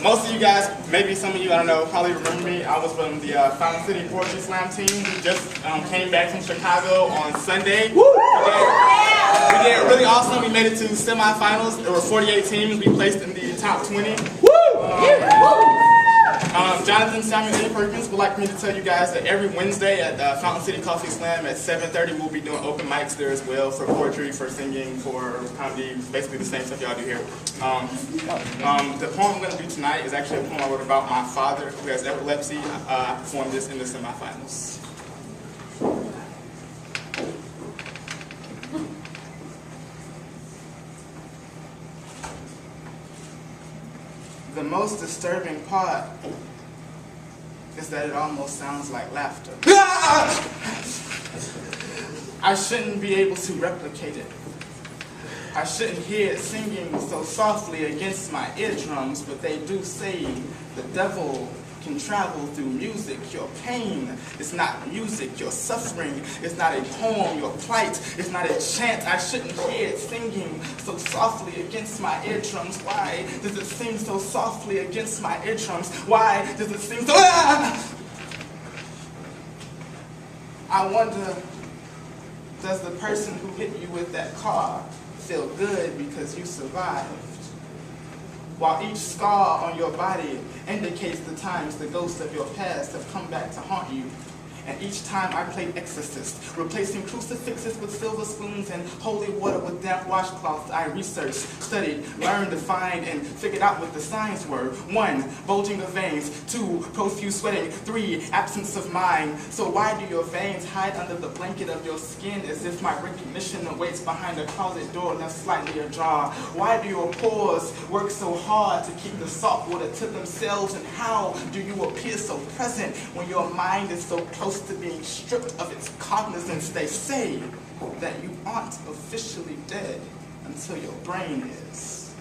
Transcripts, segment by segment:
Most of you guys, maybe some of you, I don't know, probably remember me. I was from the Fountain City Poetry Slam team. We just came back from Chicago on Sunday. Woo! We did really awesome. We made it to semifinals. There were 48 teams. We placed in the top 20. Woo! Jonathan, Samuel, and Perkins would like me to tell you guys that every Wednesday at Fountain City Coffee Slam at 7:30 we'll be doing open mics there as well for poetry, for singing, for comedy, basically the same stuff y'all do here. The poem I'm going to do tonight is actually a poem I wrote about my father who has epilepsy. I performed this in the semifinals. The most disturbing part is that it almost sounds like laughter. I shouldn't be able to replicate it. I shouldn't hear it singing so softly against my eardrums, but they do say the devil can travel through music. Your pain is not music. Your suffering is not a poem. Your plight is not a chant. I shouldn't hear it singing so softly against my eardrums. Why does it sing so softly against my eardrums? Why does it sing so... I wonder, does the person who hit you with that car feel good because you survived? While each scar on your body indicates the times the ghosts of your past have come back to haunt you. And each time I played exorcist, replacing crucifixes with silver spoons and holy water with damp washcloths, I researched, studied, learned, defined, and figured out what the signs were. 1, bulging of veins. 2, profuse sweating. 3, absence of mind. So why do your veins hide under the blanket of your skin as if my recognition awaits behind a closet door left slightly ajar? Why do your pores work so hard to keep the salt water to themselves? And how do you appear so present when your mind is so close to being stripped of its cognizance? They say that you aren't officially dead until your brain is.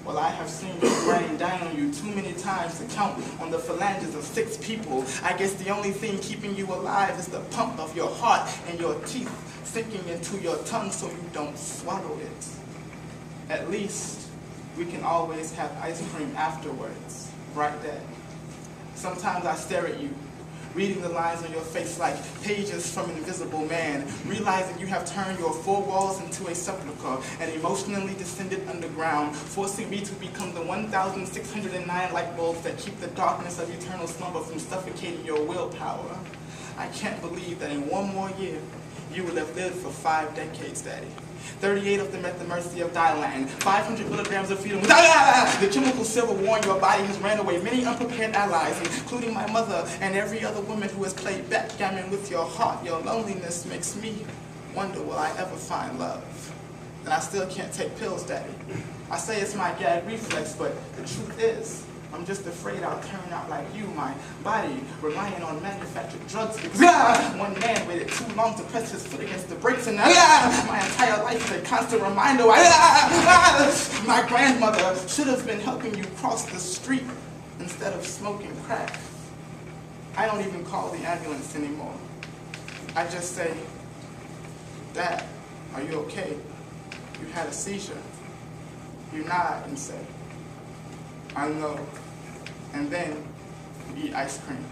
Well, I have seen your brain die on you too many times to count on the phalanges of 6 people. I guess the only thing keeping you alive is the pump of your heart and your teeth sinking into your tongue so you don't swallow it. At least we can always have ice cream afterwards, right, Dad? Sometimes I stare at you, reading the lines on your face like pages from an invisible man, realizing you have turned your 4 walls into a sepulcher and emotionally descended underground, forcing me to become the 1,609 light bulbs that keep the darkness of eternal slumber from suffocating your willpower. I can't believe that in 1 more year, you would have lived for 5 decades, Daddy. 38 of them at the mercy of Dilan, 500 milligrams of freedom. The chemical civil war in your body has ran away many unprepared allies, including my mother and every other woman who has played backgammon with your heart. Your loneliness makes me wonder, will I ever find love? And I still can't take pills, Daddy. I say it's my gag reflex, but the truth is, I'm just afraid I'll turn out like you, my body relying on manufactured drugs because one man waited too long to press his foot against the brakes, and my entire life is a constant reminder. My grandmother should have been helping you cross the street instead of smoking crack. I don't even call the ambulance anymore. I just say, Dad, are you okay? You had a seizure. You nod and say, I know. And then you eat ice cream.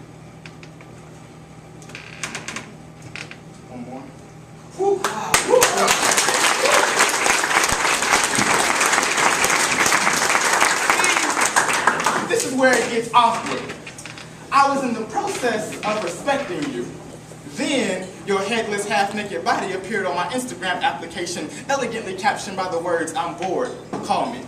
One more. Woo. This is where it gets awkward. I was in the process of respecting you. Then your headless, half-naked body appeared on my Instagram application, elegantly captioned by the words, I'm bored, call me.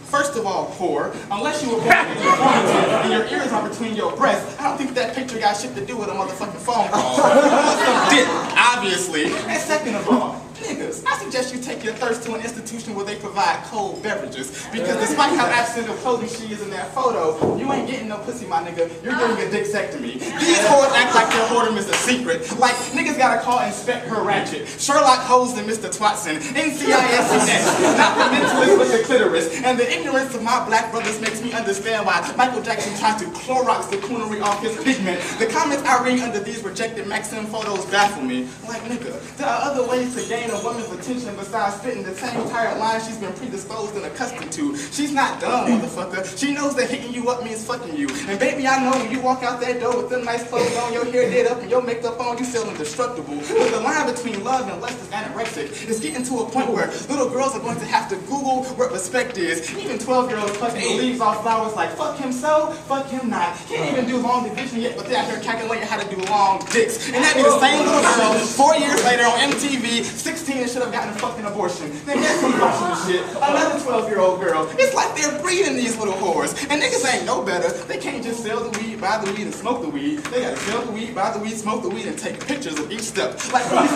First of all, whore, unless you were born in your and your ears are between your breasts, I don't think that picture got shit to do with a motherfucking phone call. Some dick, obviously. And second of all, niggas, I suggest you take your thirst to an institution where they provide cold beverages. Because despite how absent of clothing she is in that photo, you ain't getting no pussy, my nigga. You're getting a dicksectomy. These whores act like their whoredom is a secret. Like, niggas gotta call Inspect Her Ratchet. Sherlock Holmes and Mr. Twatson. NCIS next. Not the mentalist, but the clitoris. And the ignorance of my black brothers makes me understand why Michael Jackson tried to Clorox the coonery off his pigment. The comments I read under these rejected Maxim photos baffle me. Like, nigga, there are other ways to gain a woman woman's attention besides spitting the same tired line she's been predisposed and accustomed to. She's not dumb, motherfucker. She knows that hitting you up means fucking you. And baby, I know when you walk out that door with them nice clothes on, your hair did up and your makeup on, you feel indestructible. But the line between love and lust is anorexic. It's getting to a point where little girls are going to have to Google what respect is. Even 12-year-olds plucking the leaves off flowers like, fuck him so, fuck him not. Can't even do long division yet, but they're out here calculating how to do long dicks. And that be the same little girl, 4 years later on MTV, 16 and should have gotten a fucking abortion. Then guess who's watching this shit? Another 12-year-old girl. It's like they're breeding these little whores. And niggas ain't no better. They can't just sell the weed, buy the weed, and smoke the weed. They gotta sell the weed, buy the weed, smoke the weed, and take pictures of each step. Like, change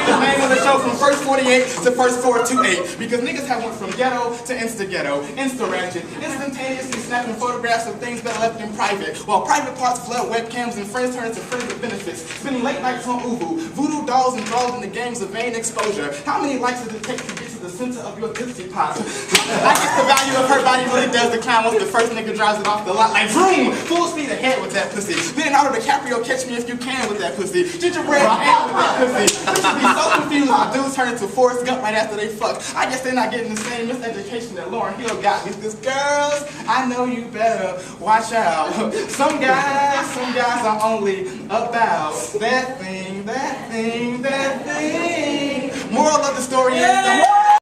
the name of the show from First 48 to First 428 because niggas have went from ghetto to insta-ghetto, insta-ratchet, instantaneously snapping photographs of things that are left in private, while private parts flood webcams and friends turn into friends with benefits, spending late nights on Uvu, voodoo dolls enthralled in the games of vain exposure. How many likes does it take to get to the center of your Dixie pot? I guess the value of her body really does decline once the first nigga drives it off the lot like vroom, full speed ahead with that pussy. Leonardo DiCaprio, catch me if you can with that pussy. Gingerbread man with that pussy. We should be so confused when dudes turn into Forrest Gump right after they fuck. I guess they're not getting the same miseducation that Lauryn Hill got. Because girls, I know you better watch out. Some guys are only about that thing. Moral of the story is